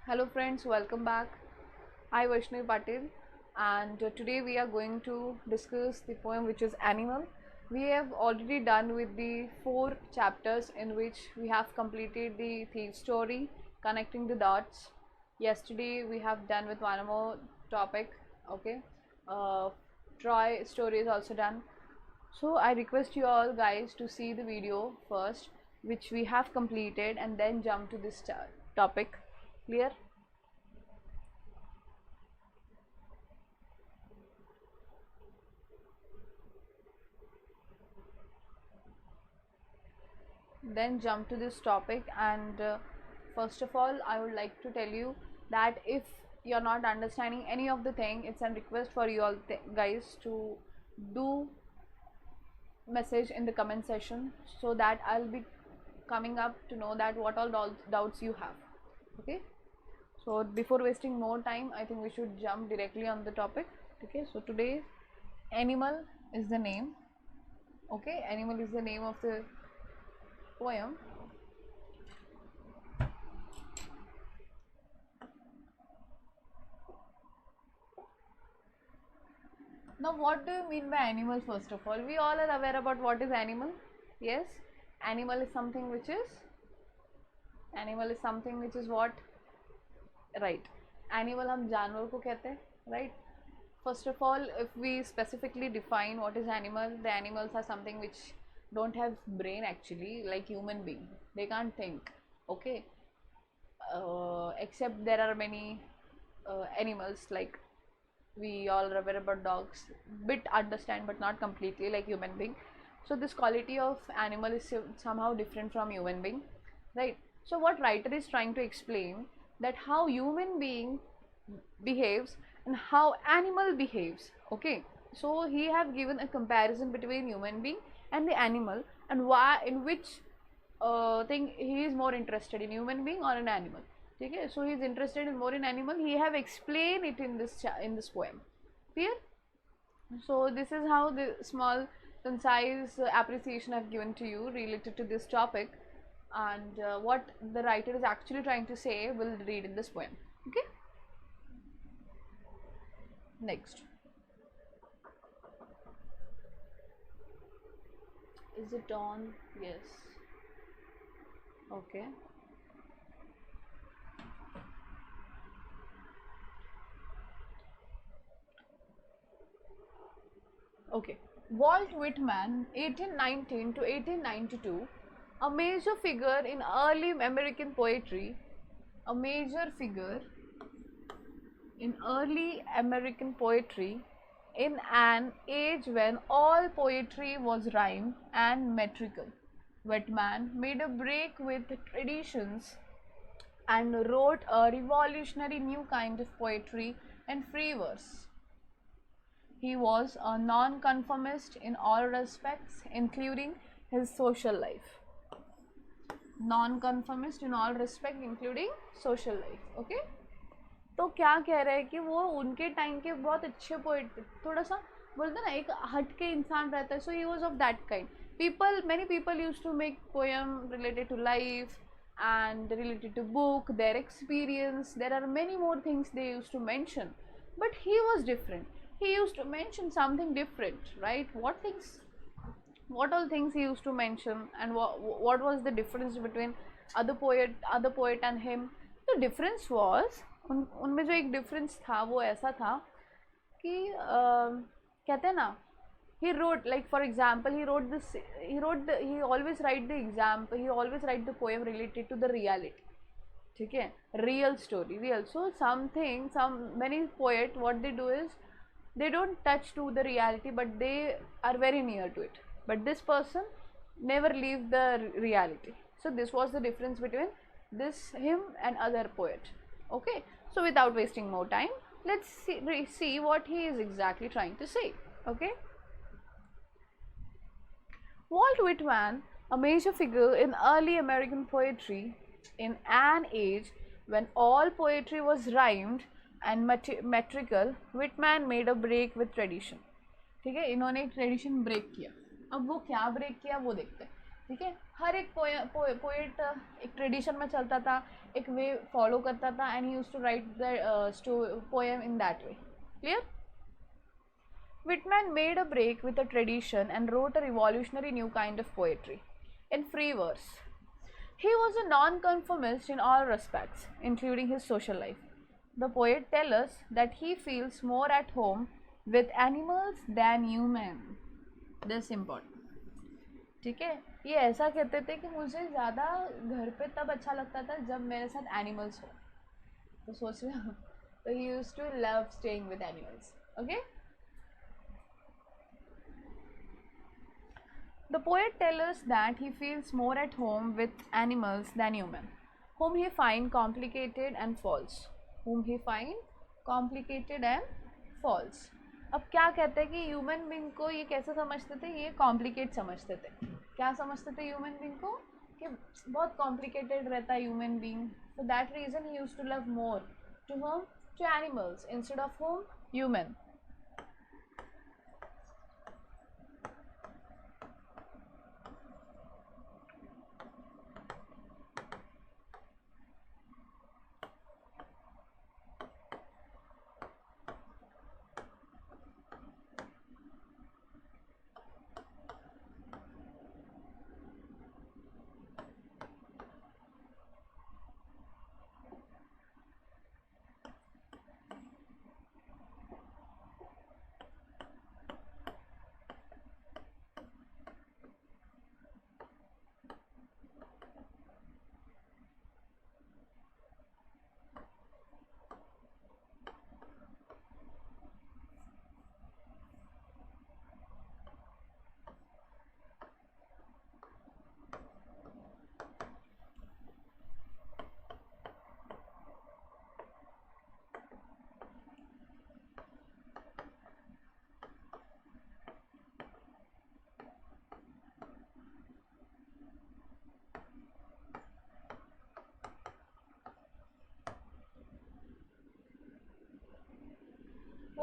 Hello friends, welcome back. I Vaishnavi Patil and today we are going to discuss the poem which is Animal. We have already done with the 4 chapters in which we have completed the thief story, connecting the dots. Yesterday we have done with one more topic, okay. Uh, Troy story is also done. So I request you all guys to see the video first which we have completed and then jump to this topic. Clear? Then jump to this topic and first of all I would like to tell you that if you're not understanding any of the thing, it's a request for you all guys to do message in the comment section so that I'll be coming up to know that what all doubts you have. Okay, so before wasting more time, I think we should jump directly on the topic. Okay, so today Animal is the name. Okay, Animal is the name of the poem. Now, what do you mean by animal? First of all, we all are aware about what is animal. Yes, animal is something which is what, right? Animal हम जानवर को कहते हैं, right? First of all, if we specifically define what is animal, the animals are something which don't have brain actually, like human being. They can't think. Okay, except there are many animals like we all are aware about dogs, bit understand but not completely like human being. So this quality of animal is somehow different from human being, right? So what writer is trying to explain that how human being behaves and how animal behaves. Okay, so he have given a comparison between human being and the animal, and why, in which thing he is more interested, in human being or an animal. Okay, so he is interested in more in animal. He have explained it in this poem. Clear? So this is how the small concise appreciation I've given to you related to this topic, and what the writer is actually trying to say we'll read in this poem. Okay, next. Is it on? Yes. Okay. Okay. Walt Whitman, 1819 to 1892, a major figure in early American poetry, a major figure in early American poetry in an age when all poetry was rhyme and metrical. Whitman made a break with traditions and wrote a revolutionary new kind of poetry and free verse. He was a nonconformist in all respects, including his social life. Nonconformist in all respect, including social life. Okay? तो क्या कह रहे हैं कि वो उनके time के बहुत अच्छे पोइट, थोड़ा सा बोलते ना एक हट के इंसान रहता है. So he was of that kind. People, many people used to make poem related to life and related to book, their experience. There are many more things they used to mention, but he was different. He used to mention something different, right? What all things he used to mention, and what was the difference between other poet and him? The difference was, उनमें जो एक difference था वो ऐसा था कि कहते हैं ना, he wrote, like for example, he always write the example, he always write the poem related to the reality. ठीक है, real story, real. So something, many poet, what they do is they don't touch to the reality, but they are very near to it. But this person never leave the reality. So this was the difference between him and other poet. Okay, so without wasting more time, let's see what he is exactly trying to say. Okay, Walt Whitman, a major figure in early American poetry in an age when all poetry was rhymed and metrical, Whitman made a break with tradition. ठीक है, इन्होंने एक tradition break किया. अब वो क्या break किया वो देखते हैं. ठीक है, हर एक पोएट एक ट्रेडिशन में चलता था, एक वे फॉलो करता था, and he used to write the poem in that way. Clear? Whitman made a break with the tradition and wrote a revolutionary new kind of poetry in free verse. He was a nonconformist in all respects, including his social life. The poet tells us that he feels more at home with animals than human. This is important. ठीक है, ये ऐसा कहते थे कि मुझे ज़्यादा घर पे तब अच्छा लगता था जब मेरे साथ एनिमल्स हो. तो सोच रहे हो, तो he used to love staying with animals. Okay. The poet tells us that he feels more at home with animals than human, whom he finds complicated and false. Whom he finds complicated and false. अब क्या कहते हैं कि human being को ये कैसे समझते थे, ये कॉम्प्लिकेट समझते थे. क्या समझते थे ह्यूमन बींग को कि बहुत कॉम्प्लिकेटेड रहता है human being. For that reason he used to love more to home, to animals instead of home human.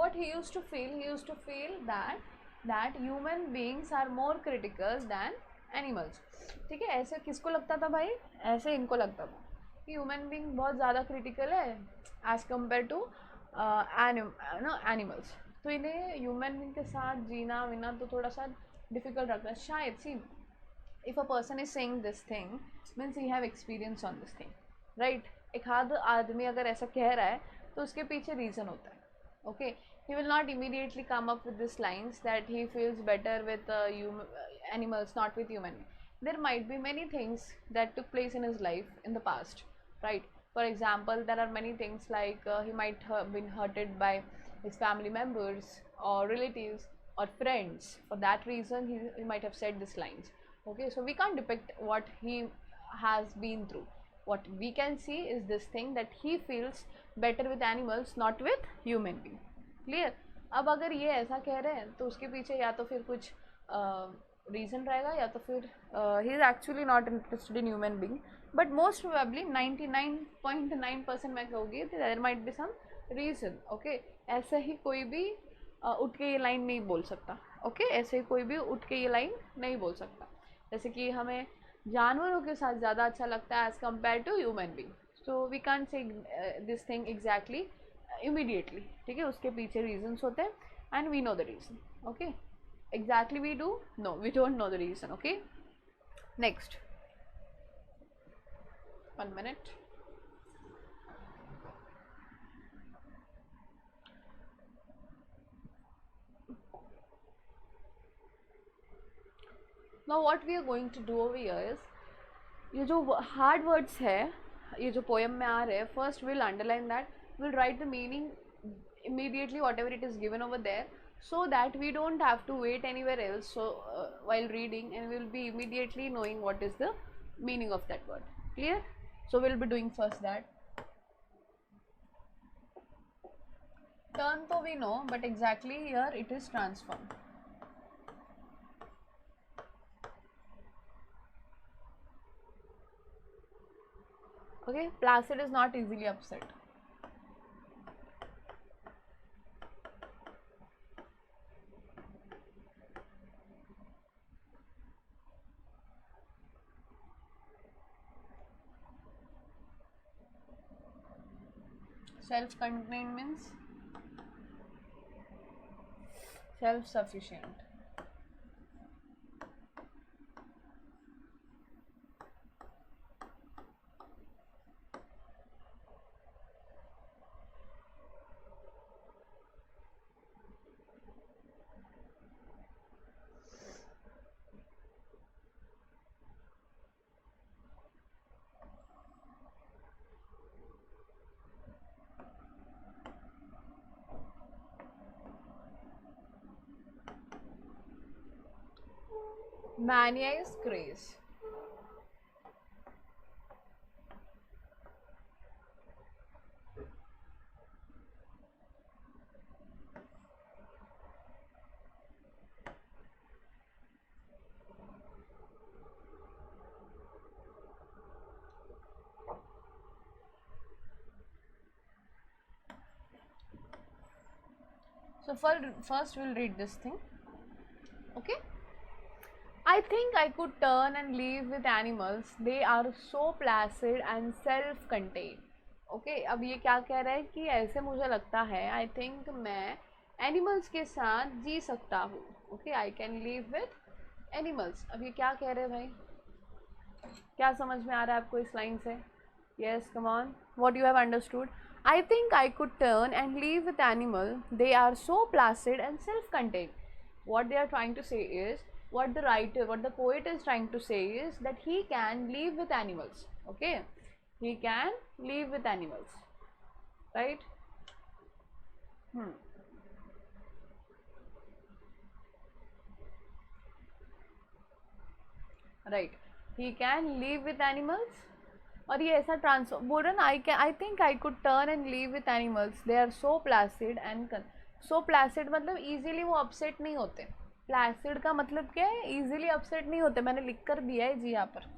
What he used to feel that human beings are more critical than animals. ठीक है, ऐसे किसको लगता था भाई? ऐसे इनको लगता था कि ह्यूमन बीइंग बहुत ज़्यादा क्रिटिकल है एज कम्पेयर टू एनिमल्स. तो इन्हें ह्यूमन बीइंग के साथ जीना वीना तो थोड़ा सा डिफिकल्ट लगता है शायद. सी, if a person is saying this thing means he have experience on this thing, right? एक आध आदमी अगर ऐसा कह रहा है तो उसके पीछे रीज़न होता है. Okay, he will not immediately come up with these lines that he feels better with animals, not with human. There might be many things that took place in his life in the past, right? For example, there are many things like he might have been hurted by his family members or relatives or friends. For that reason he might have said these lines. Okay, so we can't depict what he has been through. What we can see is this thing that he feels better with animals, not with human being. Clear? अब अगर ये ऐसा कह रहे हैं तो उसके पीछे या तो फिर कुछ रीज़न रहेगा या तो फिर he is actually not interested in human being. But most probably 99.9% मैं कहूँगी there might be some reason. Okay, ऐसे ही कोई भी उठ के ये लाइन नहीं बोल सकता. ओके, ऐसे ही कोई भी उठ के ये लाइन नहीं बोल सकता. जैसे कि हमें जानवरों के साथ ज़्यादा अच्छा लगता है as compare to human being. So we can't say this thing exactly immediately. ठीक है, उसके पीछे रीजंस होते हैं and we know the reason. Okay, exactly we do know, we don't know the reason. Okay, next 1 minute. Now what we are going to do over here is, ये जो hard words है ये जो poem में आ रहे हैं, first will underline that, will write the meaning immediately whatever it is given over there, so that we don't have to wait anywhere else. So while reading, and we'll be immediately knowing what is the meaning of that word. Clear? So we'll be doing first that. Turn to we know, but exactly here it is transform. Okay, placid is not easily upset. self-contained means self-sufficient. Mania is craze. So first we'll read this thing. Okay. I think I could turn and live with animals. They are so placid and self-contained. Okay अब ये क्या कह रहा है कि ऐसे मुझे लगता है आई थिंक मैं एनिमल्स के साथ जी सकता हूँ. Okay I can live with animals. अब ये क्या कह रहे हैं भाई, क्या समझ में आ रहा है आपको इस लाइन से? Yes come on, what you have understood? I think I could turn and live with animal. They are so placid and self contained. What they are trying to say is, what the poet is trying to say is that he can live with animals. Okay, he can live with animals, right? Right, he can live with animals. और ये ऐसा transfer बोल रहा ना, I think I could turn and live with animals. They are so placid and so placid मतलब easily वो upset नहीं होते. प्लासिड का मतलब क्या है? इजीली अपसेट नहीं होते. मैंने लिख कर दिया है जी यहाँ पर.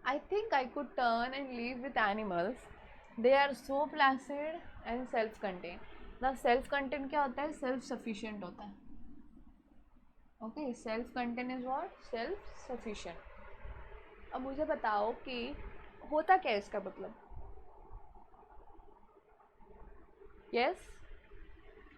I think I could turn and live with animals. They are so placid and self-contained. Now self-contained क्या होता है? Self-sufficient होता है. Okay, self-contained is what? Self-sufficient. अब मुझे बताओ कि होता क्या है इसका मतलब? Yes?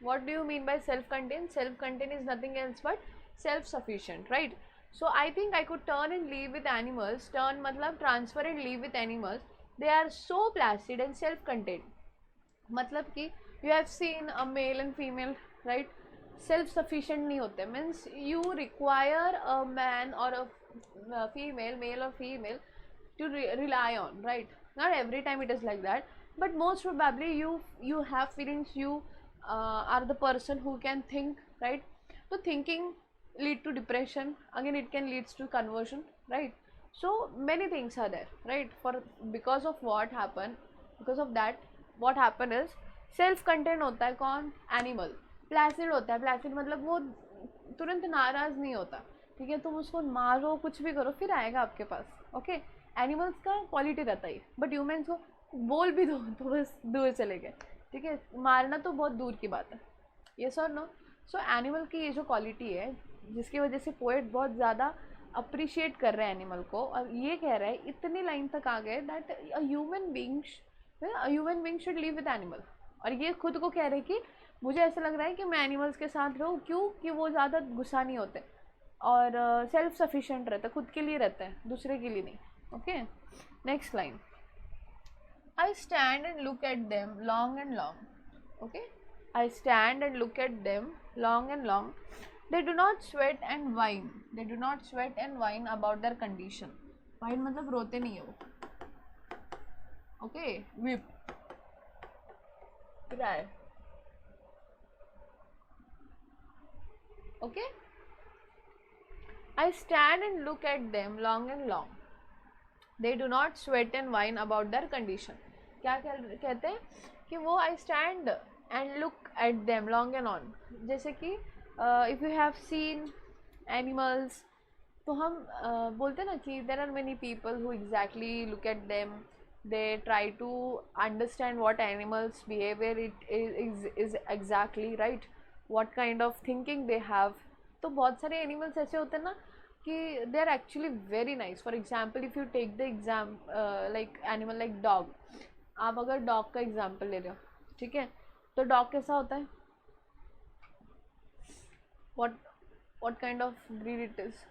What do you mean by self-contained? Self-contained is nothing else but self-sufficient, right? So I think I could turn and live with animals. Turn मतलब transfer and live with animals. They are so placid and self-contained. मतलब कि you have seen a male and female, right? Self-sufficient नहीं होते. Means you require a man or a female, male or female, to rely on, right? Not every time it is like that, but most probably you have feelings. You are the person who can think, right? So thinking lead to depression. Again, it can leads to conversion, right? So many things are there, right? For because of what happened, because of that, what happened is self content होता है कौन? Animal. Placid होता है. Placid मतलब वो तुरंत नाराज नहीं होता. ठीक है, तुम उसको मारो कुछ भी करो फिर आएगा आपके पास. ओके, एनिमल्स का क्वालिटी रहता है, बट ह्यूमन्स को बोल भी दो तो बस दूर चले गए. ठीक है, मारना तो बहुत दूर की बात है. ये सर नो. सो एनिमल की ये जो क्वालिटी है जिसकी वजह से पोएट बहुत ज़्यादा अप्रिशिएट कर रहे हैं एनिमल को, और ये कह रहा है इतनी लाइन तक आ गए that a human being should live with animal. और ये खुद को कह रहे कि मुझे ऐसा लग रहा है कि मैं एनिमल्स के साथ रहूँ. क्यों? कि वो ज़्यादा गुस्सा नहीं होते और सेल्फ सफिशिएंट रहता है, खुद के लिए रहता है, दूसरे के लिए नहीं. Okay, next line. I stand and look at them long and long. Okay, I stand and look at them long and long. They do not sweat and whine. They do not sweat and whine about their condition. Whine मतलब रोते नहीं हो. Okay, weep. Cry. Okay. I stand and look at them long and long. They do not sweat and whine about their condition. क्या कहते हैं कि वो I stand and look at them long and on. जैसे कि if you have seen animals, तो हम बोलते हैं ना कि there are many people who exactly look at them, they try to understand what animals behaviour it is exactly right, what kind of thinking they have. तो बहुत सारे animals ऐसे होते हैं ना कि they are actually very nice. For example if you take the exam like animal like dog, आप अगर डॉग का एग्जाम्पल ले रहे हो, ठीक है, तो डॉग कैसा होता है, what kind of breed it is.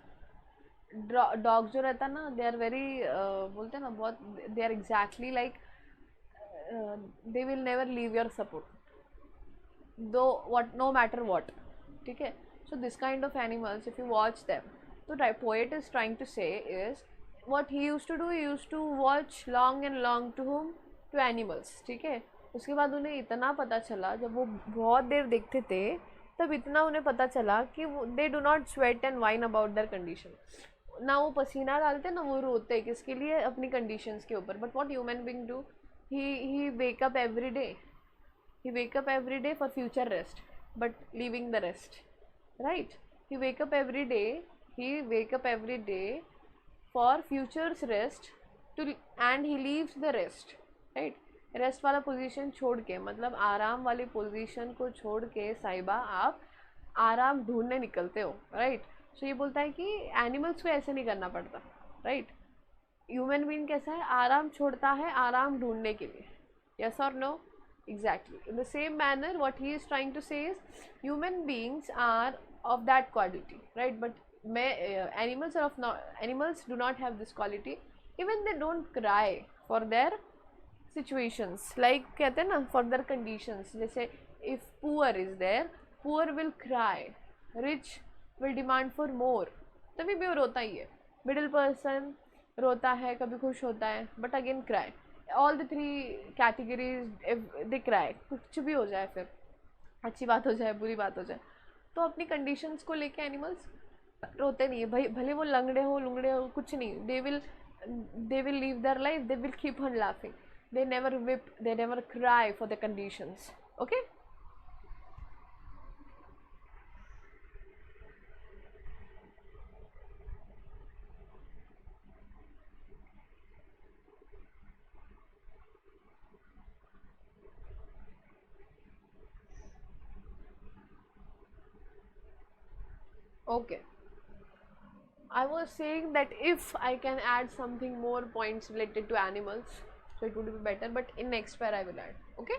Dog जो रहता है ना, दे आर वेरी बोलते हैं ना बहुत, they are exactly like they will never leave your support दो what no matter what. ठीक है, so this kind of animals if you watch them, so poet is trying to say is what he used to do, he used to watch long and long to whom, to animals. ठीक है, उसके बाद उन्हें इतना पता चला, जब वो बहुत देर देखते थे तब इतना उन्हें पता चला कि दे do not sweat and whine about their condition. ना वो पसीना डालते ना वो रोते किसके लिए, अपनी कंडीशंस के ऊपर. But what human being do, he wake up every day, he wake up every day for future rest but leaving the rest, right? He wake up every day, he wake up every day for future's rest to, and he leaves the rest, right? Rest वाला position छोड़ के, मतलब आराम वाली position को छोड़ के साहिबा आप आराम ढूंढने निकलते हो, राइट? सो ये बोलता है कि एनिमल्स को ऐसे नहीं करना पड़ता, राइट? ह्यूमन बीइंग कैसा है, आराम छोड़ता है आराम ढूंढने के लिए. यस और no? Exactly. In the same manner, what he is trying to say is human beings are of that quality, right? But animals are of animals do not have this quality. Even they don't cry for their situations. Like कहते हैं ना, for their conditions. जैसे if poor is there, poor will cry. Rich will demand for more. तभी भी वो रोता ही है. Middle person रोता है, कभी खुश होता है, but again cry. All the three categories दिख रहा है, कुछ भी हो जाए, फिर अच्छी बात हो जाए बुरी बात हो जाए, तो अपनी कंडीशंस को लेके एनिमल्स रोते नहीं है भाई, भले वो लंगड़े हो कुछ नहीं. They will leave their life, they will keep on laughing, they never whip, they never cry for the conditions. Okay, okay. I was saying that if I can add something more points related to animals, so it would be better, but in next pair I will add. Okay?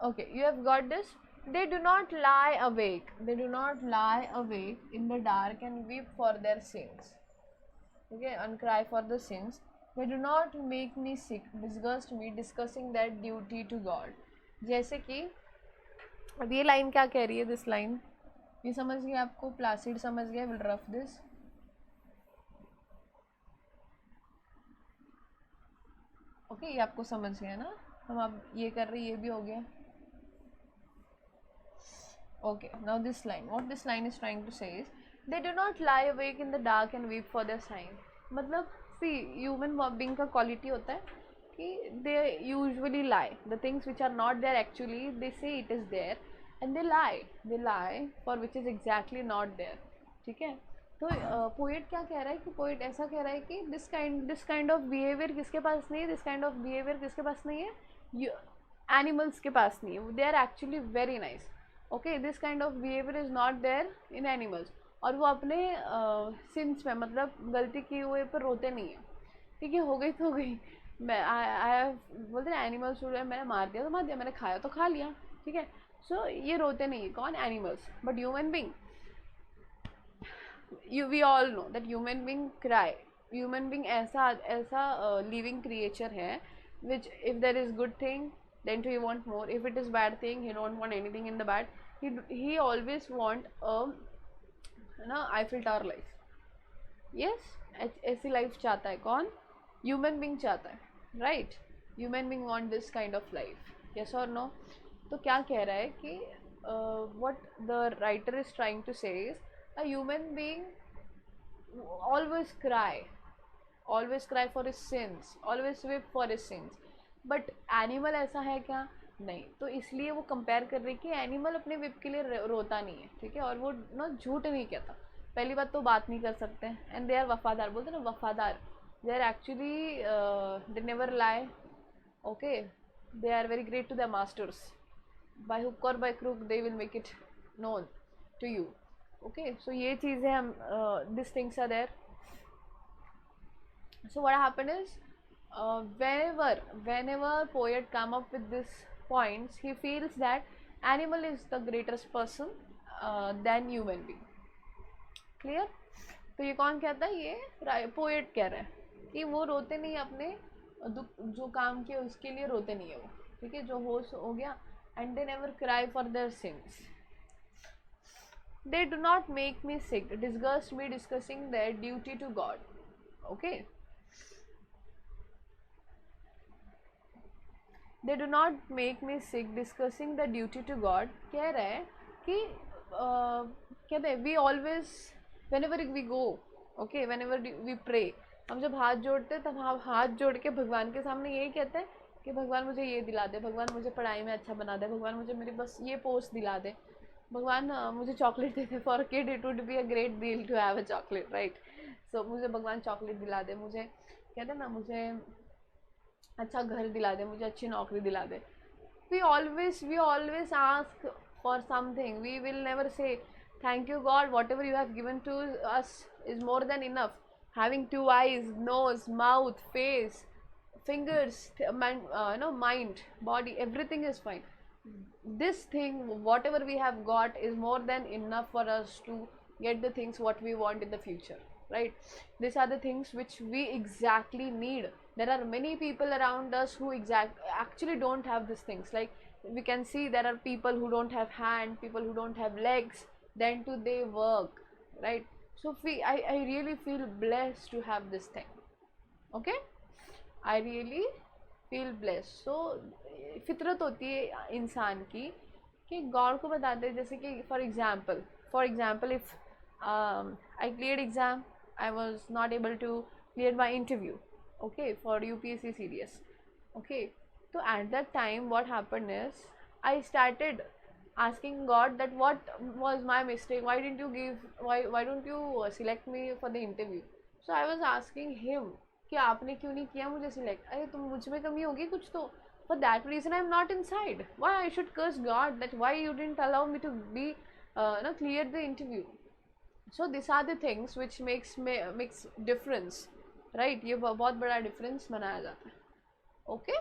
Okay, you have got this. They do not lie awake. They do not lie awake in the dark and weep for their sins. Okay, and cry for the sins. They do not make me sick, disgust me, discussing their duty to God. जैसे कि अब ये line क्या कह रही है, this line ये समझ गए आपको, प्लासिड समझ गए, विल रफ दिस. ओके, ये आपको समझ गया ना, हम अब ये कर रहे, ये भी हो गया. Okay, now this line, what this line is trying to say is they do not lie awake in the dark and weep for their sins. मतलब सी ह्यूमन बीइंग का क्वालिटी होता है कि they usually lie the things which are not there, actually they say it is there and they lie for which is exactly not there. ठीक है, तो poet क्या कह रहा है कि पोएट ऐसा कह रहा है कि दिस काइंड ऑफ बिहेवियर किसके पास नहीं है, दिस काइंड ऑफ बिहेवियर किसके पास नहीं है, एनिमल्स के पास नहीं है. They are actually very nice. Okay, this kind of behaviour is not there in animals. और वो अपने सिंस में, मतलब गलती किए हुए पर रोते नहीं है. ठीक है, हो गई तो हो गई. मैं आई बोलते हैं एनिमल्स, मैंने मार दिया तो मार दिया, मैंने खाया तो खा लिया. ठीक है, सो ये रोते नहीं है. कौन? Animals. But human being, we all know that human being cry. Human being ऐसा लिविंग क्रिएचर है which if there is good thing then to he want more, if it is bad thing he don't want anything in the bad, he always want ना Eiffel tower life. यस, ऐसी life चाहता है. कौन? Human being चाहता है, right? Human being want this kind of life. Yes और no? तो क्या कह रहा है कि what the writer is trying to say is a human being always cry always cry for his sins, always weep for his sins. But animal ऐसा है क्या? नहीं. तो इसलिए वो कंपेयर कर रही कि एनिमल अपने विप के लिए रोता नहीं है, ठीक है, और वो ना झूठ नहीं कहता. पहली बात तो बात नहीं कर सकते हैं, एंड दे आर वफादार, बोलते हैं ना वफादार. They are actually they never lie. Okay, they are very great to the masters. by hook or by crook they will make it known to you. Okay, so ये चीज़ें हम these things are there. So what happened is whenever poet come up with this points, he feels that animal is the greatest person than human being. Clear? तो ये कौन कहता है? ये poet कह रहा है कि वो रोते नहीं अपने जो काम किए उसके लिए रोते नहीं है वो, ठीक है, जो हो गया. And they never cry for their sins. They do not make me sick, disgust me discussing their duty to God. Okay, they do not make me sick discussing the duty to God. कह रहा है कि कहते हैं we always whenever we go, okay, whenever we pray, हम जब हाथ जोड़ते हैं तब हम हाथ जोड़ के भगवान के सामने यही कहते हैं कि भगवान मुझे ये दिला दे, भगवान मुझे पढ़ाई में अच्छा बना दे, भगवान मुझे मेरी बस ये पोस्ट दिला दे, भगवान मुझे चॉकलेट दे दे. For kid it would be a great deal to have a chocolate, right? So मुझे भगवान चॉकलेट दिला दे, मुझे कहते ना मुझे अच्छा घर दिला दे, मुझे अच्छी नौकरी दिला दे. we always ask for something. We will never say thank you God, whatever you have given to us is more than enough. Having 2 eyes, nose, mouth, face, fingers, mind, body, everything is fine. This thing, whatever we have got, is more than enough for us to get the things what we want in the future, right? These are the things which we exactly need. There are many people around us who actually don't have these things. Like we can see there are people who don't have hand, people who don't have legs, then too they work, right? So I really feel blessed to have this thing. Okay, I really feel blessed. So फितरत होती है इंसान की कि God को बताते हैं. जैसे कि for example if I cleared exam, I was not able to clear my interview, okay, for UPSC CDS. Okay, so at that time what happened is I started asking God that what was my mistake, why don't you select me for the interview. So I was asking him कि आपने क्यों नहीं किया मुझे select. अरे तुम मुझ में कमी होगी कुछ तो. For that reason I am not inside. Why I should curse God that why you didn't allow me to be clear the interview. So these are the things which makes difference, right? ये बहुत बड़ा difference बनाया जाता है. Okay,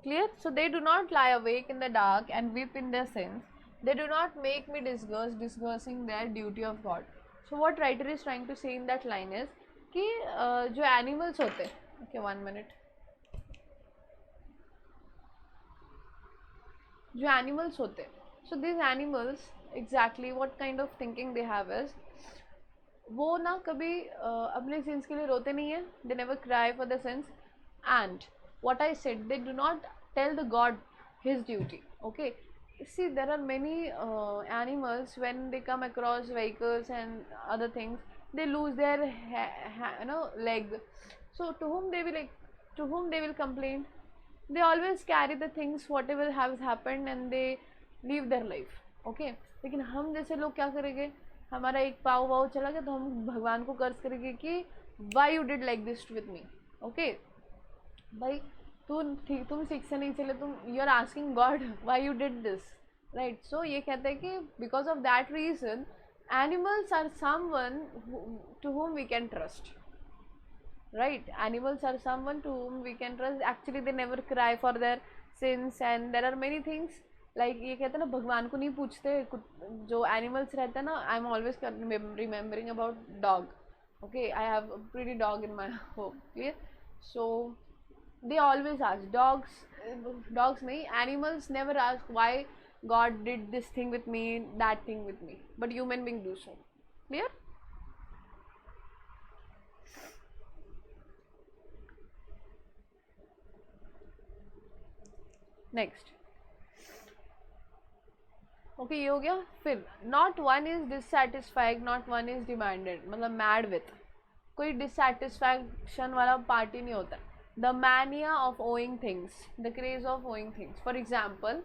clear? So they do not lie awake in the dark and weep in their sins. They do not make me discussing their duty of God. So what writer is trying to say in that line is कि जो animals होते हैं, okay, 1 minute, जो animals होते हैं, so these animals exactly what kind of thinking they have is वो ना कभी अपने sins के लिए रोते नहीं है. They never cry for the sins. And what I said, they do not tell the God his duty. Okay, see there are many animals, when they come across vehicles and other things, they lose their leg. So to whom they will complain? They always carry the things whatever has happened and they live their life. Okay, लेकिन हम जैसे लोग क्या करेंगे, हमारा एक पाव वाव चला गया तो हम भगवान को कर्ज करेंगे कि why you did like this with me. Okay, भाई तुम ठीक से नहीं चले, तुम you are asking God why you did this, right? So ये कहते हैं कि because of that reason animals are someone to whom we can trust, right? Animals are someone to whom we can trust. Actually they never cry for their sins and there are many things like ये कहते हैं ना भगवान को नहीं पूछते. जो animals रहते हैं ना, I am always remembering about dog. Okay, I have a pretty dog in my home. Clear? So they always ask. Dogs nahi, animals never ask why God did this thing with me, that thing with me, but human beings do so. Clear? Next, okay ये हो गया. फिर not one is dissatisfied, not one is demanded, मतलब mad with, कोई dissatisfaction वाला party नहीं होता. The mania of owing things, the craze of owing things. For example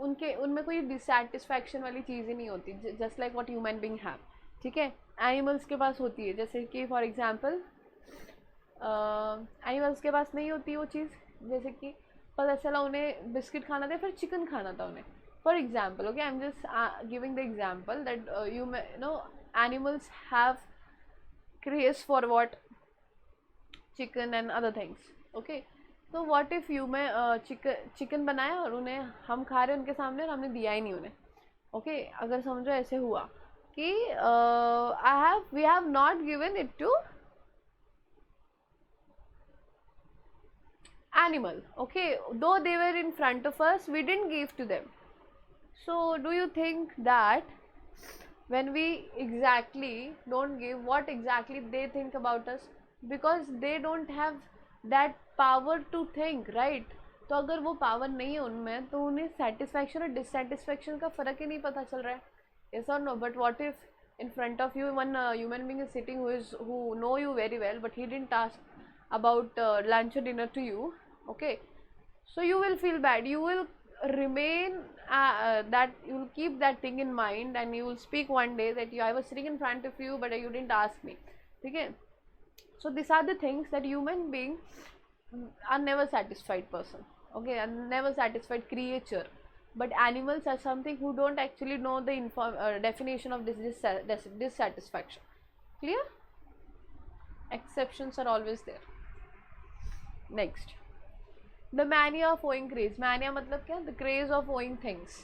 उनके उनमें कोई डिससेटिस्फैक्शन वाली चीज़ें नहीं होती, just like what human being have. ठीक है, एनिमल्स के पास होती है, जैसे कि फॉर एग्जाम्पल एनिमल्स के पास नहीं होती वो चीज़. जैसे कि पता चला उन्हें बिस्किट खाना था, फिर चिकन खाना था उन्हें. For example, okay, I am just giving the example that you know animals have craze for what chicken and other things. okay, तो व्हाट इफ यू में चिकन बनाया और उन्हें हम खा रहे हैं उनके सामने और हमने दिया ही नहीं उन्हें. ओके, अगर समझो ऐसे हुआ कि we have not given it to animal. okay, though they were in front of us, we didn't give to them. So do you think that when we exactly don't give, what exactly they think about us, because they don't have that power to think, right? तो अगर वो power नहीं है उनमें तो उन्हें satisfaction और dissatisfaction का फ़र्क ही नहीं पता चल रहा है. yes or no? But what if in front of you one human being is sitting who know you very well, but he didn't ask about lunch or dinner to you. okay, so you will feel bad, you will remain that you will keep that thing in mind, and you will speak one day that I was sitting in front of you but you didn't ask me. okay, so these are the things that human being are never satisfied person. okay, are never satisfied creature. But animals are something who don't actually know the definition of dissatisfaction. clear? Exceptions are always there. next, the mania of owing craze. Mania मतलब क्या? The craze of owing things.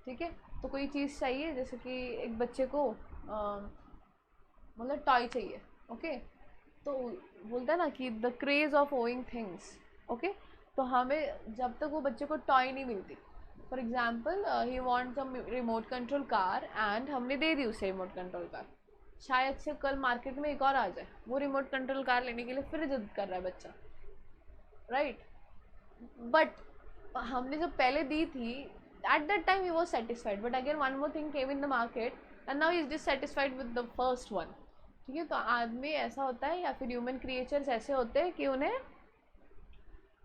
ठीक है, तो कोई चीज़ चाहिए, जैसे कि एक बच्चे को मतलब टॉय चाहिए. ओके, तो बोलता है ना कि the craze of owing things. Okay, तो हमें जब तक वो बच्चे को टॉय नहीं मिलती, for example he wants a remote control car and हमने दे दी उसे रिमोट कंट्रोल कार, शायद से कल मार्केट में एक और आ जाए, वो रिमोट कंट्रोल कार लेने के लिए फिर जिद कर रहा है बच्चा, राइट? बट हमने जब पहले दी थी, at that time he was satisfied, but again one more thing came in the market and now is dissatisfied with the first one. ठीक है, तो आदमी ऐसा होता है या फिर ह्यूमन क्रिएचर्स ऐसे होते हैं कि उन्हें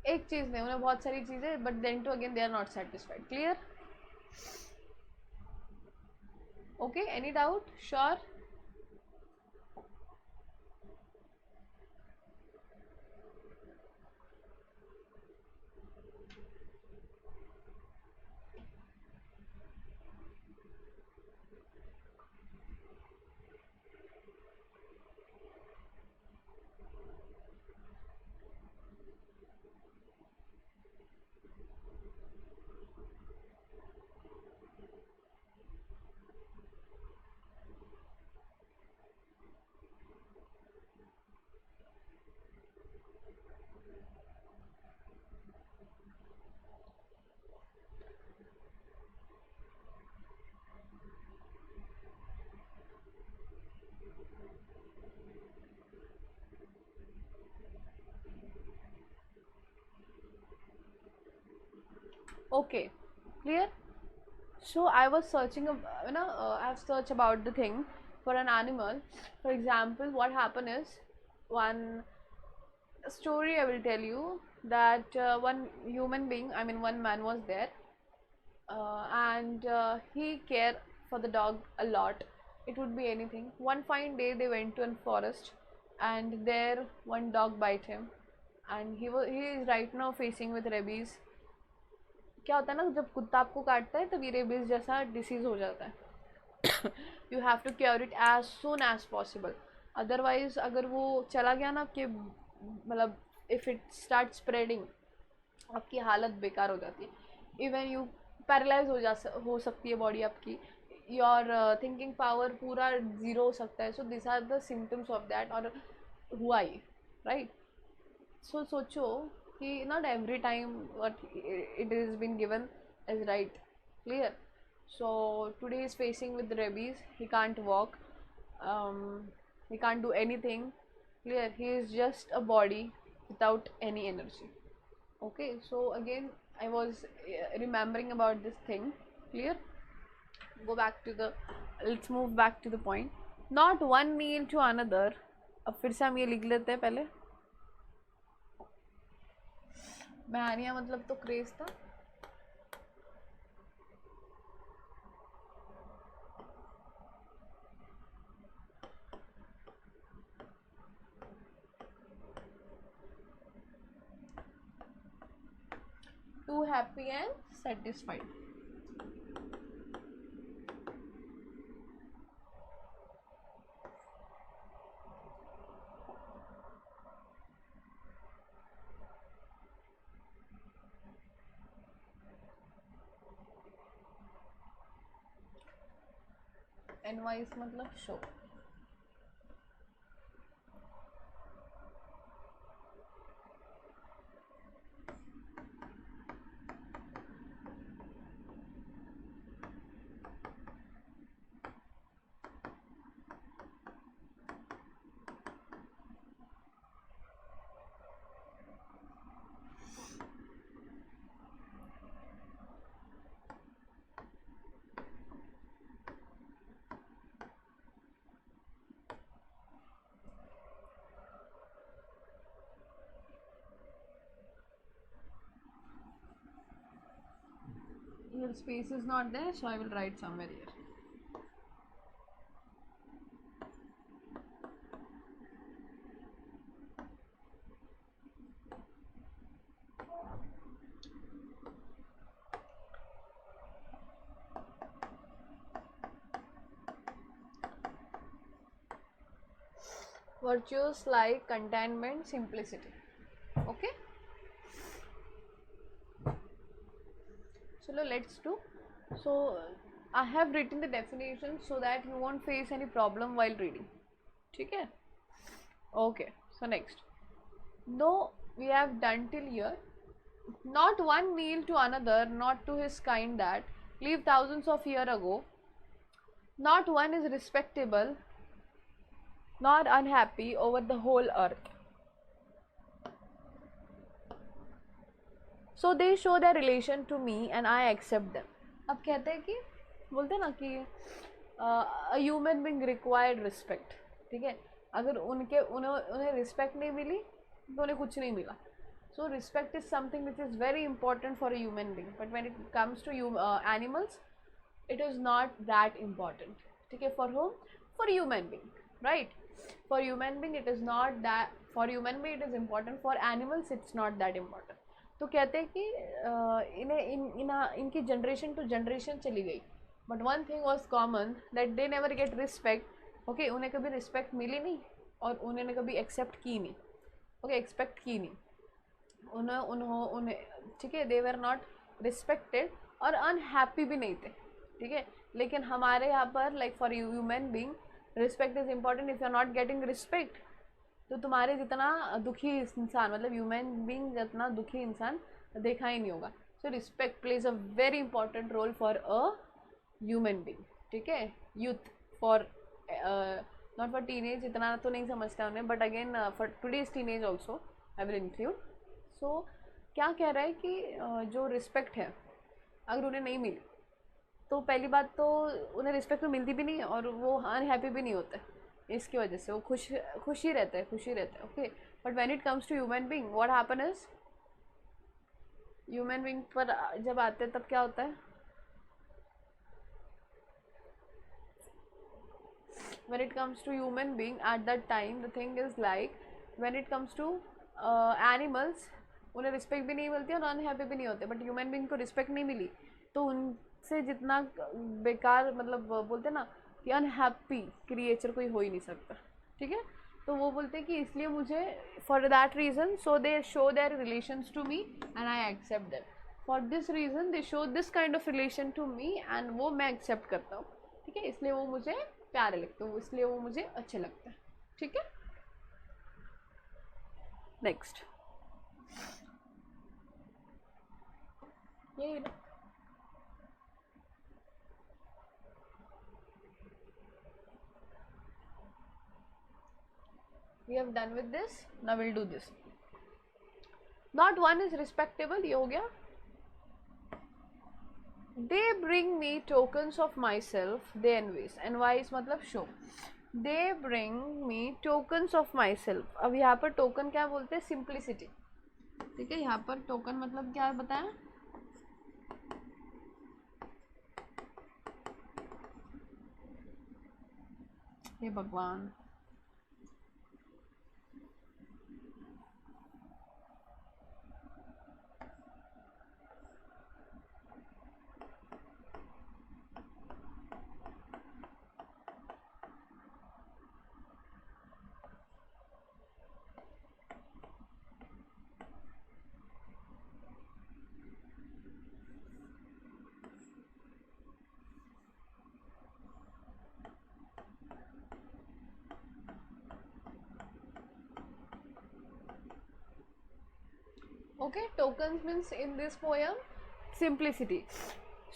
एक चीज़ नहीं, उन्हें बहुत सारी चीज़ें, but then too again they are not satisfied. Clear? Okay, any doubt? Sure? Okay, clear? So I was searching, I have searched about the thing for an animal. For example, what happened is, one story I will tell you, that one human being, I mean one man was there, and he cared for the dog a lot. It would be anything. One fine day they went to a forest, and there one dog bite him, and he is right now facing with rabies. क्या होता है ना, जब कुत्ता आपको काटता है तब ये रेबीज जैसा डिसीज हो जाता है. You have to cure it as soon as possible, otherwise अगर वो चला गया ना आपके, मतलब इफ़ इट स्टार्ट स्प्रेडिंग, आपकी हालत बेकार हो जाती है. इवन यू पैरालाइज हो सकती है बॉडी आपकी, योर थिंकिंग पावर पूरा ज़ीरो हो सकता है. So this are the symptoms of that, और हुआ ही, राइट? सो सोचो कि not every time what it is been given as right. Clear? So today he is facing with rabies, he can't walk, he can't do anything. Clear? He is just a body without any energy. Okay, so again I was remembering about this thing. Clear? go back to the, let's move back to the point. Not one meal to another. अब फिर से हम ये लिख लेते हैं पहले. बहानिया मतलब तो क्रेज था. Too happy and satisfied. NYSE मतलब show. Here space is not there, so I will write somewhere here. Virtues like contentment, simplicity. Okay. So let's do. So I have written the definition so that you won't face any problem while reading. Okay. Okay. So next, though we have done till here. Not one meal to another, not to his kind that lived thousands of years ago. Not one is respectable, nor unhappy over the whole earth. So they show their relation to me and I accept them. अब कहते हैं कि बोलते हैं ना कि a human being required respect. ठीक है, अगर उन्हें respect नहीं मिली तो उन्हें कुछ नहीं मिला. So respect is something which is very important for a human being. But when it comes to animals, it is not that important. ठीक है, for whom? For human being, right? For human being it is not that. For human being it is important. For animals it's not that important. तो कहते हैं कि इनकी generation to generation चली गई, but one thing was common that they never get respect. Okay, उन्हें कभी respect मिली नहीं और उन्होंने कभी एक्सेप्ट की नहीं. ओके, एक्सपेक्ट की नहीं उन्हें. ठीक है, दे वर नॉट रिस्पेक्टेड और अनहैप्पी भी नहीं थे. ठीक है, लेकिन हमारे यहाँ पर like for human being respect is important. If you are not getting respect तो तुम्हारे जितना दुखी इंसान, मतलब ह्यूमन बीइंग जितना दुखी इंसान देखा ही नहीं होगा. So respect plays a very important role for a human being. ठीक है, youth for not for teenage, इतना तो नहीं समझता उन्हें, but again for today's teenage also I will include. So क्या कह रहा है कि जो रिस्पेक्ट है अगर उन्हें नहीं मिली तो पहली बात तो उन्हें रिस्पेक्ट तो मिलती भी नहीं और वो अनहैप्पी भी नहीं होते. इसकी वजह से वो खुश ही रहते हैं. Okay, but when it comes to human being what happen is, human being पर जब आते हैं तब क्या होता है, when it comes to human being at that time the thing is like when it comes to animals उन्हें respect भी नहीं मिलती और अनहैप्पी भी नहीं होते. बट ह्यूमन बीइंग को रिस्पेक्ट नहीं मिली तो उनसे जितना बेकार, मतलब बोलते ना कि अनहैप्पी क्रिएचर कोई हो ही नहीं सकता. ठीक है, तो वो बोलते हैं कि इसलिए मुझे for that reason so they show their relations to me and I accept them. For this reason they show this kind of relation to me and वो मैं एक्सेप्ट करता हूँ. ठीक है, इसलिए वो मुझे प्यारे लगते हैं, इसलिए वो मुझे अच्छे लगते हैं. ठीक है, नेक्स्ट यही ना. We have done with this. Now we'll do this. Not one is respectable. ये हो गया. they bring me tokens of myself, they envies, envies मतलब show, they bring me tokens of myself. अब यहाँ पर टोकन क्या बोलते हैं, सिंप्लिसिटी, ठीक है। यहाँ पर टोकन मतलब क्या बताया, हे भगवान, okay, tokens means in this poem simplicity.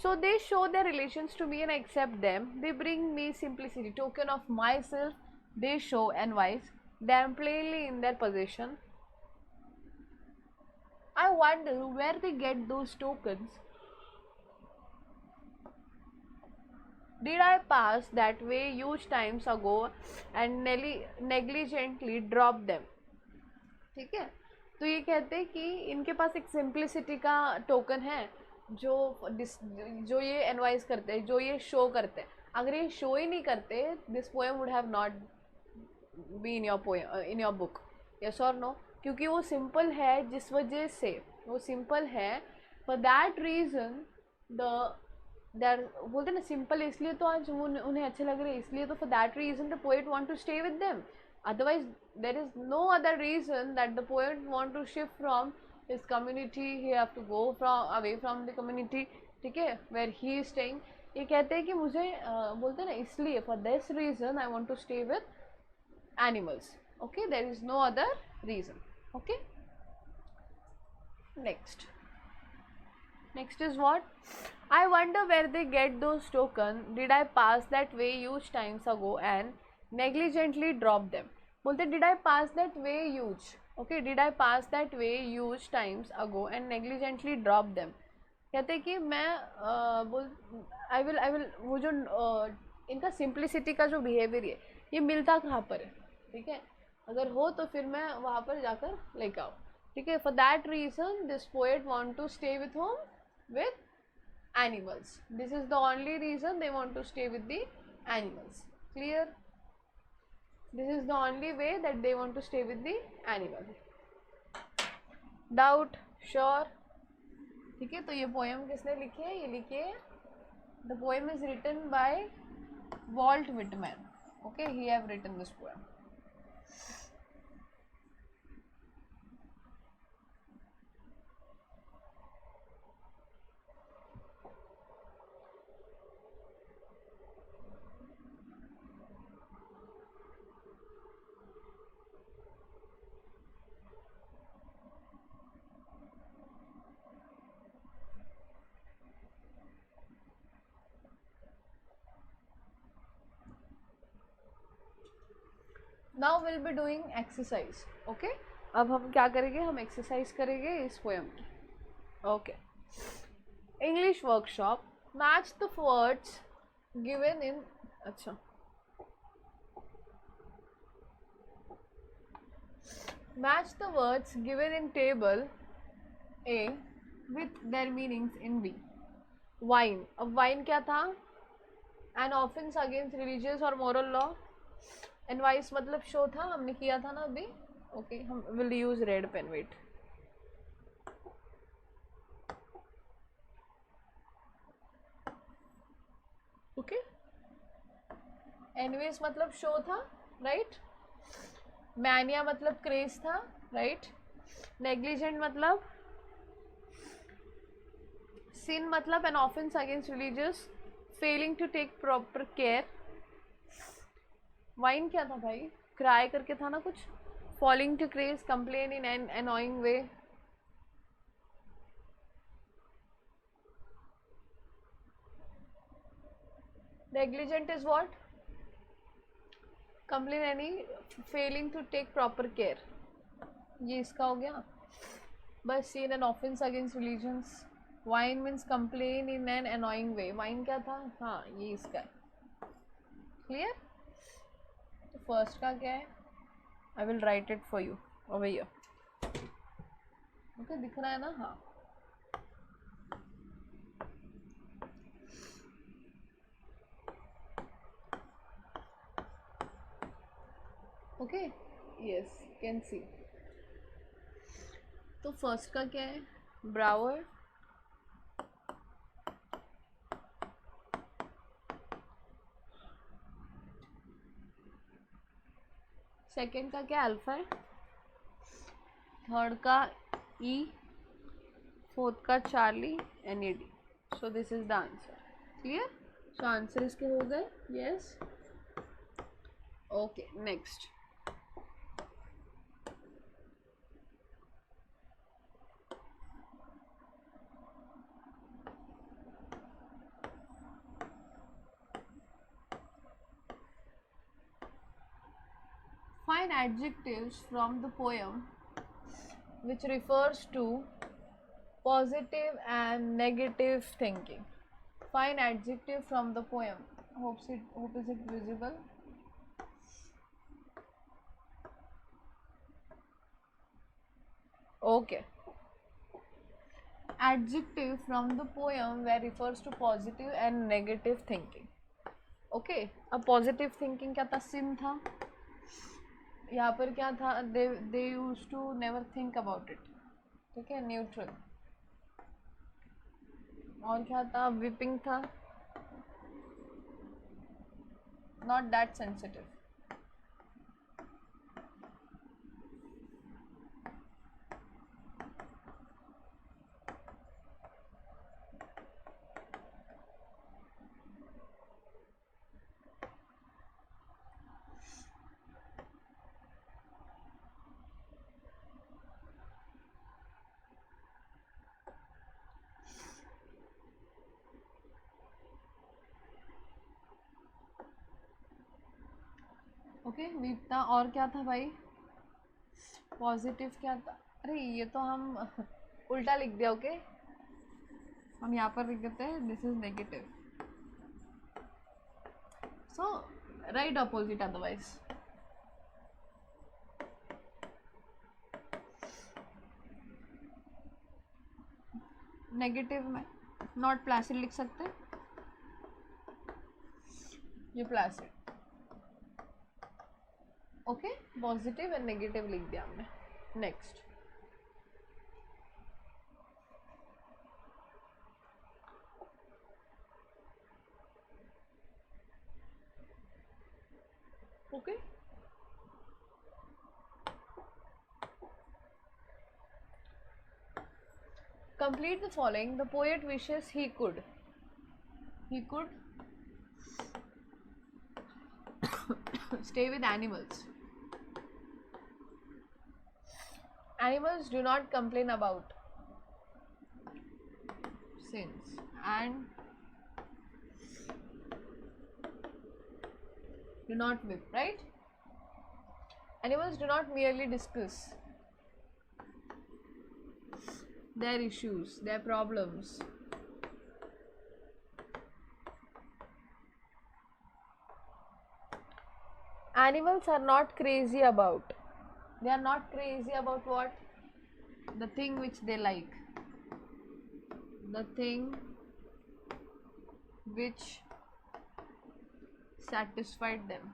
So they show their relations to me and I accept them, they bring me simplicity, token of myself, they show envies, they am plainly in their possession. I wonder where they get those tokens, did I pass that way huge times ago and negligently drop them, ठीक है। तो ये कहते हैं कि इनके पास एक simplicity का टोकन है जो ये एनवाइज करते हैं, जो ये शो करते हैं। अगर ये शो ही नहीं करते, this poem would have not be in your poem, in your book, yes और नो, क्योंकि वो सिंपल है, जिस वजह से वो सिंपल है, फॉर दैट रीज़न दैट बोलते ना सिंपल, इसलिए तो आज वो उन्हें अच्छे लग रहे हैं, इसलिए तो for that reason the poet want to stay with them, otherwise there is no other reason that the poet want to shift from his community, he have to go from away from the community, ठीक है, where he is staying। ये कहते हैं कि मुझे बोलते हैं ना, इसलिए for this reason I want to stay with animals, okay, there is no other reason, okay। next is what, I wonder where they get those tokens, did I pass that way huge times ago and negligently drop them, बोलते did I pass that way huge, okay, did I pass that way huge times ago and negligently drop them। कहते कि मैं I will वो जो इनका simplicity का जो behaviour है, ये मिलता कहाँ पर है, ठीक है, अगर हो तो फिर मैं वहाँ पर जाकर लेकर आऊँ, ठीक है। For that reason this poet want to stay with home, with animals, this is the only reason they want to stay with the animals, clear, this is the only way that they want to stay with the animal, doubt, sure, ठीक है। तो ये poem किसने लिखी है, ये लिखी है, the poem is written by Walt Whitman, okay, he have written this poem। Now will be doing exercise, okay. अब हम क्या करेंगे, हम एक्सरसाइज करेंगे इस पोएम की, okay. English workshop, match the words given in, अच्छा, match the words given in table A with their meanings in B. Whine, अब वाइन क्या था, एन ऑफेंस अगेंस्ट रिलीजियस और मोरल लॉ, एनवाइस मतलब शो था, हमने किया था ना अभी, ओके। हम will use red pen, wait, okay. Evinces मतलब शो था, राइट, मैनिया मतलब क्रेज था, राइट, नेग्लिजेंट मतलब सिन मतलब an offence against religious, failing to take proper care. Whine क्या था भाई, क्राई करके था ना कुछ, falling to craze, complain in an annoying way, negligent is what, complain any, failing to take proper care, ये इसका हो गया। बस seen an offence against religions, whine means complain in an annoying way. Whine क्या था? हाँ, ये इसका है. क्लियर? तो फर्स्ट का क्या है? I will write it for you over here. Okay, दिख रहा है ना? हाँ. Okay, yes, can see. तो फर्स्ट का क्या है? ब्रावर. सेकेंड का क्या? अल्फा है. थर्ड का ई. फोर्थ का Charlie. And A D. So this is the answer. Clear? So answer इसके हो गए. Yes. Okay, next. Find adjectives from the poem which refers to positive and negative thinking. Find adjective from the poem. Hope is it visible? Okay. Adjective from the poem where refers to positive and negative thinking. Okay. अब positive thinking क्या था? SIM था. यहाँ पर क्या था? they used to never think about it. ठीक है, न्यूट्रल. और क्या था? विपिंग था. Not that sensitive. Okay, weep था. और क्या था भाई? पॉजिटिव क्या था? अरे ये तो हम उल्टा लिख दिया. ओके, हम यहाँ पर लिख देते हैं this is negative. So right opposite otherwise. Negative में नॉट प्लासिड लिख सकते. ये placid. Okay, positive and negative लिख दिया हमने. Next. Okay, complete the following. The poet wishes he could stay with animals. Animals do not complain about sins and do not whip, right? Animals do not merely discuss their issues, their problems. Animals are not crazy about. They are not crazy about what? The thing which they like. The thing which satisfied them.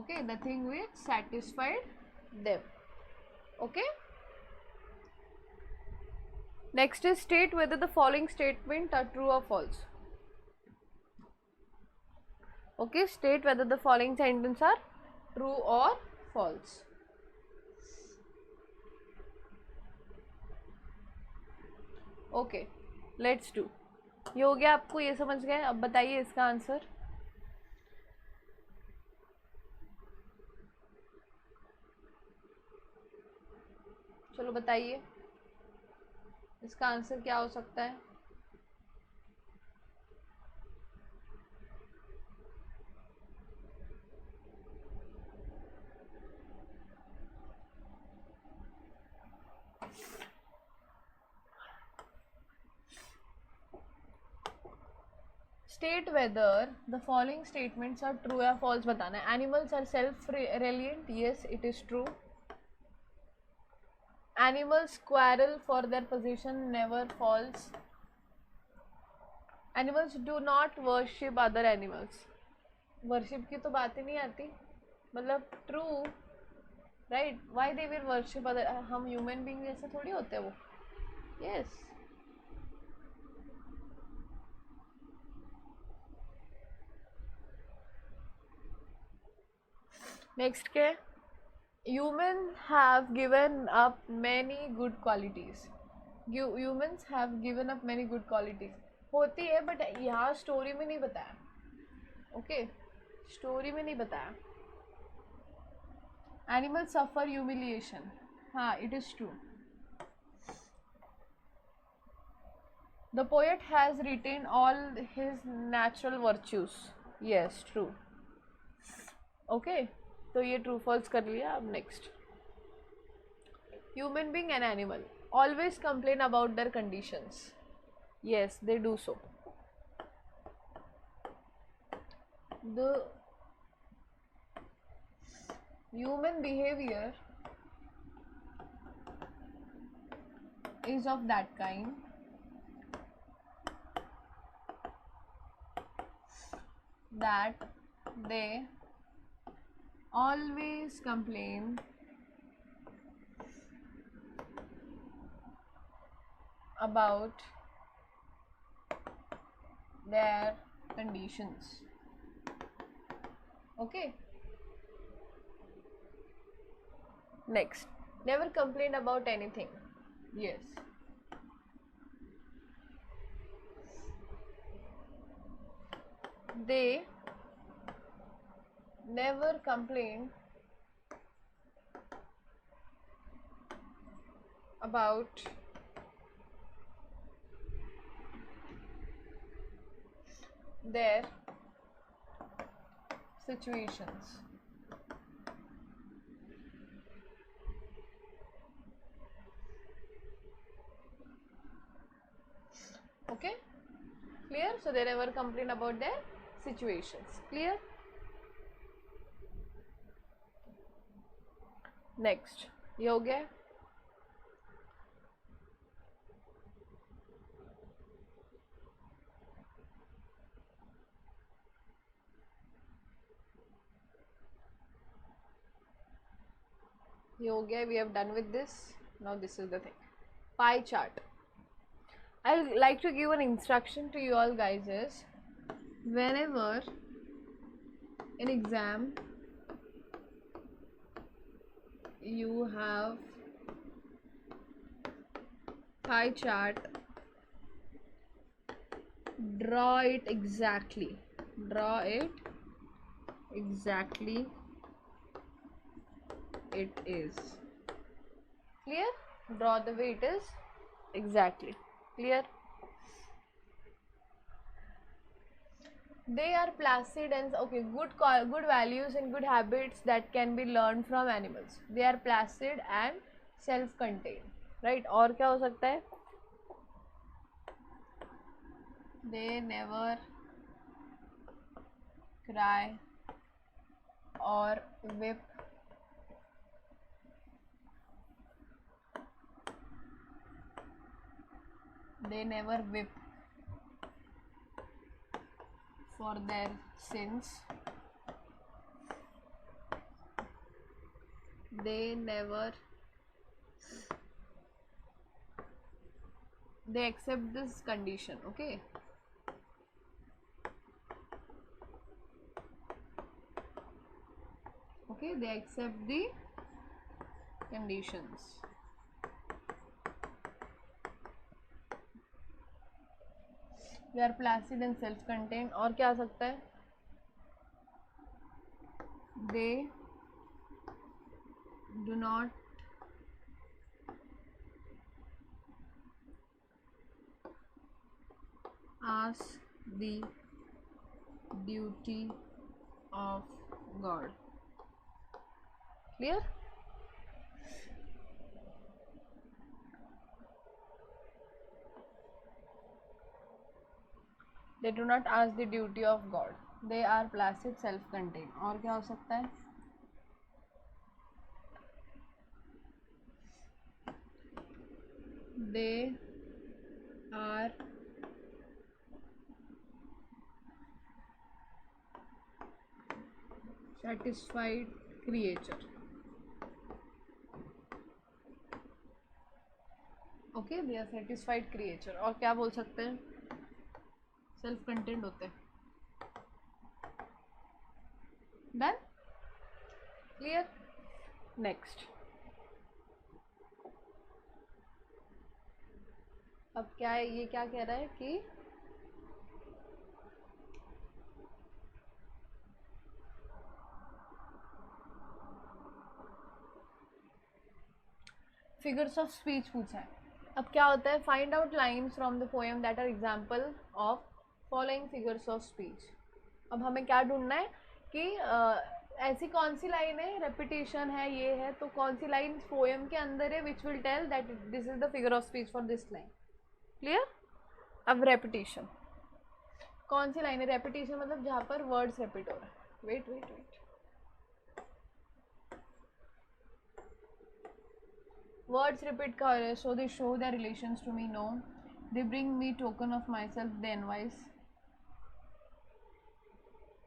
Okay, the thing which satisfied them. Okay. Next is state whether the following statement are true or false. Okay, state whether the following sentences are true or false. Okay, let's do. ये हो गया. आपको ये समझ गए? अब बताइए इसका आंसर. चलो बताइए इसका आंसर क्या हो सकता है. State whether the following statements are true या false बताना है. Animals are self-reliant. Yes, it is true. Animals quarrel for their position. Never. False. Animals do not worship other animals. Worship की तो बात ही नहीं आती. मतलब true, right? Why they will worship other? हम human being जैसे थोड़ी होते हैं वो. Yes. Next के humans have given up many good qualities. Humans have given up many good qualities. होती है but यहाँ स्टोरी में नहीं बताया. ओके स्टोरी में नहीं बताया. Animals suffer humiliation. हाँ, it is true. The poet has retained all his natural virtues. Yes, true. Okay, तो ये true false कर लिया. अब next. Human being and animal always complain about their conditions. Yes, they do so. The human behavior is of that kind that they always complain about their conditions. Okay. Next, never complain about anything. Yes. They never complain about their situations. Okay, clear? So they never complain about their situations. Clear? Next, ये हो गया. ये हो गया. We have done with this. Now this is the thing. Pie chart. I'll like to give an instruction to you all guys is whenever in exam you have pie chart, draw it exactly. Draw it exactly. It is clear. Draw the way it is exactly. Clear? They are placid and okay. Good values and good habits that can be learned from animals. They are placid and self-contained. Right? और क्या हो सकता है? They never cry or whip. They never whip for their sins. They accept this condition. Okay. Okay, they accept the conditions. They are placid and self-contained. और क्या आ सकता है? They do not ask the duty of God. Clear? They do not ask the duty of God, they are placid self content. और क्या हो सकता है? They are satisfied creature। Okay, they are satisfied creature. और क्या बोल सकते हैं? सेल्फ कंटेंट होते हैं। Done, clear. नेक्स्ट, अब क्या है, ये क्या कह रहा है कि फिगर्स ऑफ स्पीच पूछा है। अब क्या होता है? Find out lines from the poem that are example of following figures of speech. अब हमें क्या ढूंढना है कि ऐसी कौन सी लाइन है, रेपिटेशन है, ये है, तो कौन सी लाइन पोएम के अंदर है which will tell that this is the figure of speech for this line. Clear. अब रेपिटेशन, कौन सी लाइन है? रेपिटेशन मतलब जहाँ पर वर्ड्स रिपीट हो रहे हैं। Wait wait wait, words repeat का हो रहा है। So they show their relations to me, no. They bring me token of myself, they evince.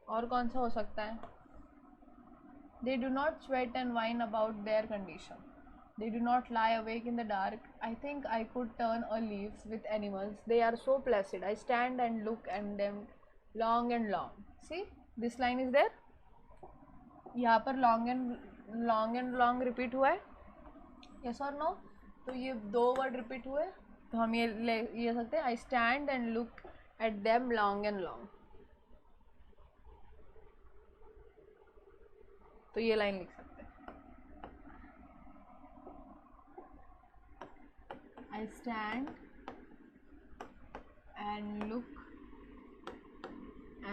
और कौन सा हो सकता है? They do not sweat and whine about their condition, they do not lie awake in the dark, I think I could turn a lives with animals, they are so placid, I stand and look and them long and long. See this line is there. यहाँ पर long and long repeat हुआ है, yes और no? तो ये दो word repeat हुए, तो हम ये सकते हैं आई stand and look at them long and long. तो ये लाइन लिख सकते हैं, आई stand and look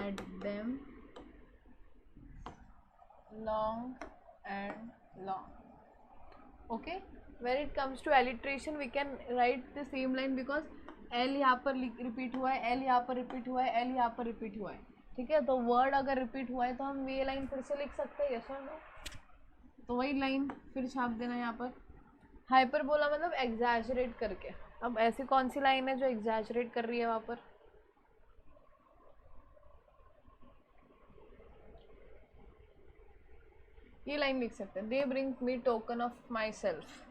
at them long and long. okay, when it comes to alliteration we can write the same line because L यहाँ पर repeat हुआ है, L यहाँ पर रिपीट हुआ है, L यहाँ पर रिपीट हुआ है। ठीक है, तो वर्ड अगर रिपीट हुआ है तो हम ये लाइन फिर से लिख सकते हैं, यस और नो? तो वही लाइन फिर छाप देना यहाँ पर। हाइपर बोला मतलब एग्जैजरेट करके। अब ऐसी कौन सी लाइन है जो एग्जैजरेट कर रही है वहाँ पर? ये लाइन लिख सकते हैं, दे bring me token of my self.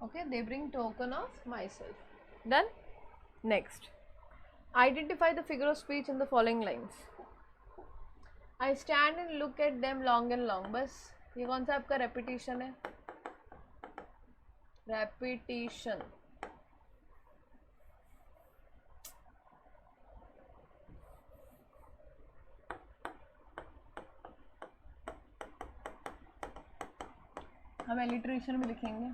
Okay, they bring token of myself. Done. Next, identify the figure of speech in the following lines. I stand and look at them long and long. बस ये कौन सा आपका repetition है? Repetition. हम alliteration में लिखेंगे,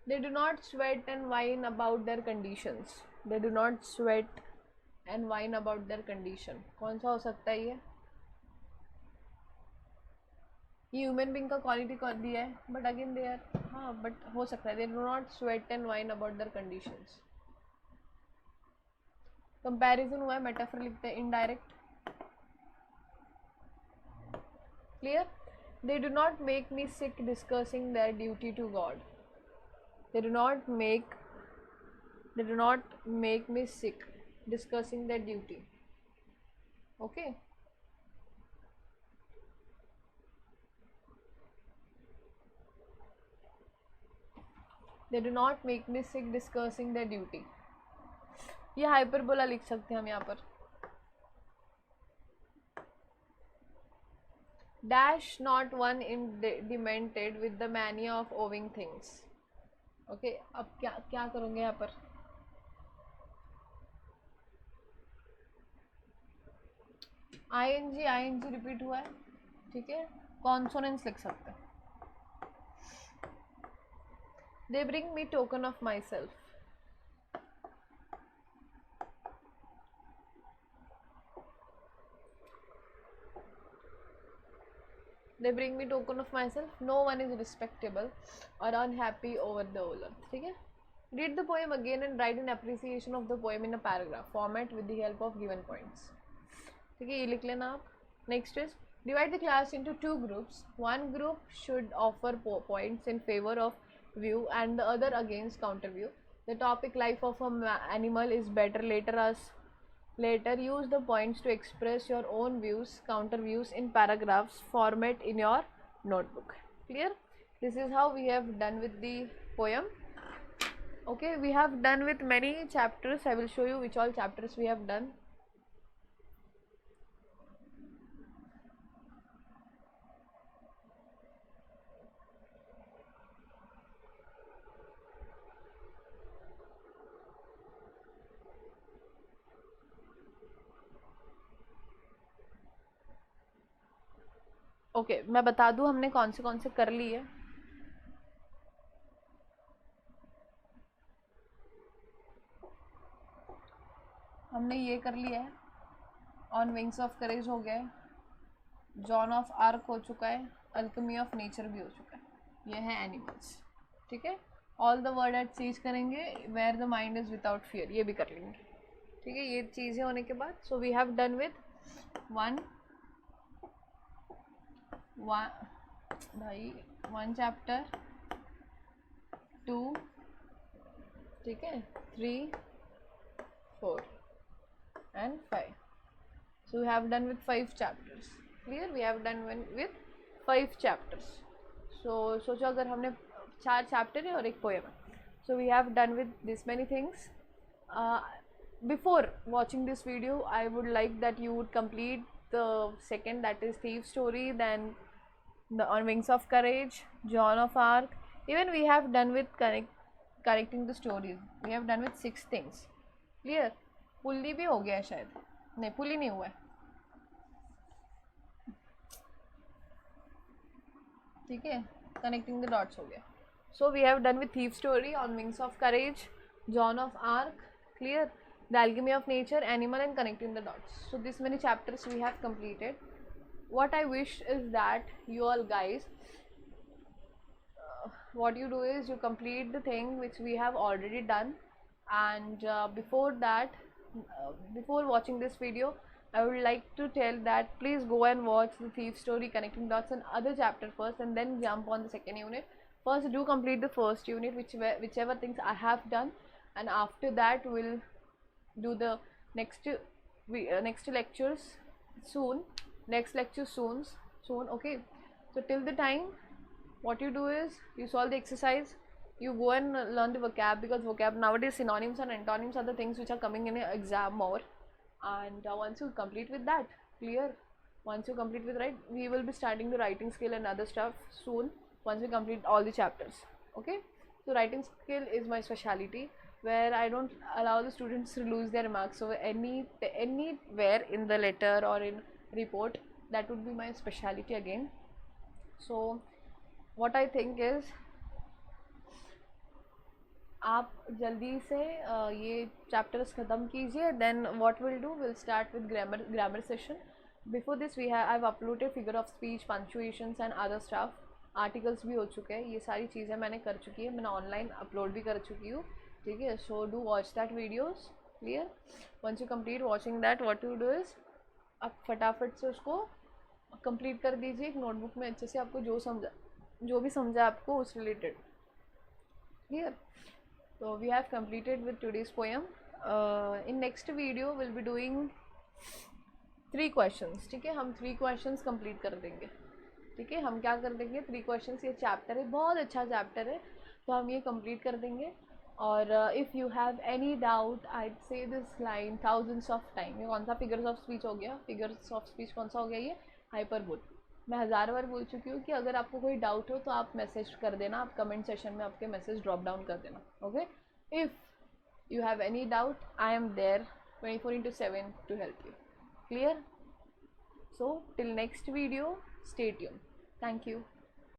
they do not sweat and whine about their conditions. They do not sweat and whine about their condition. कौन सा हो सकता है ये? ह्यूमन बींग का क्वालिटी कर दिया है, बट अगेन दे आर, हाँ बट हो सकता है, they do not sweat and whine about their conditions. Comparison हुआ है, मेटाफर लिखते हैं, indirect. Clear. They do not make me sick discussing their duty to God, they do not make me sick discussing their duty. Okay, they do not make me sick discussing their duty। ये hyperbola लिख सकते हैं हम यहाँ पर, dash not one in demented with the mania of owing things। Okay, अब क्या क्या करोगे यहाँ पर? ing रिपीट हुआ है, ठीक है, कॉन्सोनेंट्स लिख सकते हैं. दे bring me token of my self. They bring me token of myself. No one is respectable or unhappy over the whole earth. ठीक है. Read the poem again and write an appreciation of the poem in a paragraph format with the help of given points. ठीक है, ये लिख लेना आप. Next is divide the class into two groups. One group should offer points in favor of view and the other against counter view. The topic life of an animal is better. Later, use the points to express your own views, counter views in paragraphs format in your notebook. Clear? This is how we have done with the poem. Okay, we have done with many chapters. I will show you which all chapters we have done. Okay मैं बता दूं हमने कौन से कर ली है. हमने ये कर लिया है, ऑन विंग्स ऑफ करेज हो गया है, जॉन ऑफ आर्क हो चुका है, अल्केमी ऑफ नेचर भी हो चुका है. ये है एनिमल्स. ठीक है, all the word at sees करेंगे, where the mind is without fear ये भी कर लेंगे. ठीक है, ये चीज़ें होने के बाद so we have done with one chapter, 2, ठीक है, 3, 4 and 5. So we have done with 5 chapters. Clear? We have done with 5 chapters. So सोचो अगर हमने 4 chapter है और एक poem है. So we have done with this many things. Before watching this video, I would like that you would complete the second, that is Thief Story, then the On Wings of Courage, Joan of Arc. Even we have done with connecting the stories. We have done with 6 things. Clear? Pulley भी हो गया है शायद. नहीं, pulley नहीं हुआ है. ठीक है, कनेक्टिंग द डॉट्स हो गया. So we have done with thief story, on wings of courage, Joan of Arc. Clear? The alchemy of nature, animal and connecting the dots. So this many chapters we have completed. What I wish is that you all guys, what you do is you complete the thing which we have already done, and before that, before watching this video, I would like to tell that please go and watch the Thief Story, Connecting Dots and other chapter first, and then jump on the second unit. First do complete the first unit, whichever things I have done, and after that we'll do the next lectures soon. Next lecture soon. Okay, so till the time what you do is you solve the exercise, you go and learn the vocab, because vocab nowadays, synonyms and antonyms are the things which are coming in an exam more. And once you complete with that, clear, once you complete with we will be starting the writing skill and other stuff soon, once we complete all the chapters. Okay, so writing skill is my specialty, where I don't allow the students to lose their marks over anywhere in the letter or in report. That would be my specialty again. So what I think is, आप जल्दी से ये chapters ख़त्म कीजिए. Then what will do, will start with grammar session. Before this I have uploaded figure of speech, punctuations and other stuff. Articles भी हो चुके हैं, ये सारी चीज़ें मैंने कर चुकी है, मैंने ऑनलाइन अपलोड भी कर चुकी हूँ. ठीक है, so do watch that videos. Clear? Once you complete watching that, what you do is, आप फटाफट से उसको कंप्लीट कर दीजिए एक नोटबुक में अच्छे से. आपको जो भी समझा आपको उस related. Clear? So we have completed with today's poem. In next video we'll be doing 3 questions. ठीक है, हम 3 questions complete कर देंगे. ठीक है, हम क्या कर देंगे, 3 questions. ये चैप्टर है, बहुत अच्छा चैप्टर है, तो हम ये complete कर देंगे. और if you have any doubt, I'd say this line thousands of time. ये कौन सा figures of speech हो गया, figures of speech कौन सा हो गया, ये hyperbole. मैं 1000 बार बोल चुकी हूँ कि अगर आपको कोई डाउट हो तो आप मैसेज कर देना, आप कमेंट सेशन में आपके मैसेज ड्रॉप डाउन कर देना. Okay, if you have any doubt, I am there 24/7 to help you. Clear? So till next video, stay tuned. Thank you.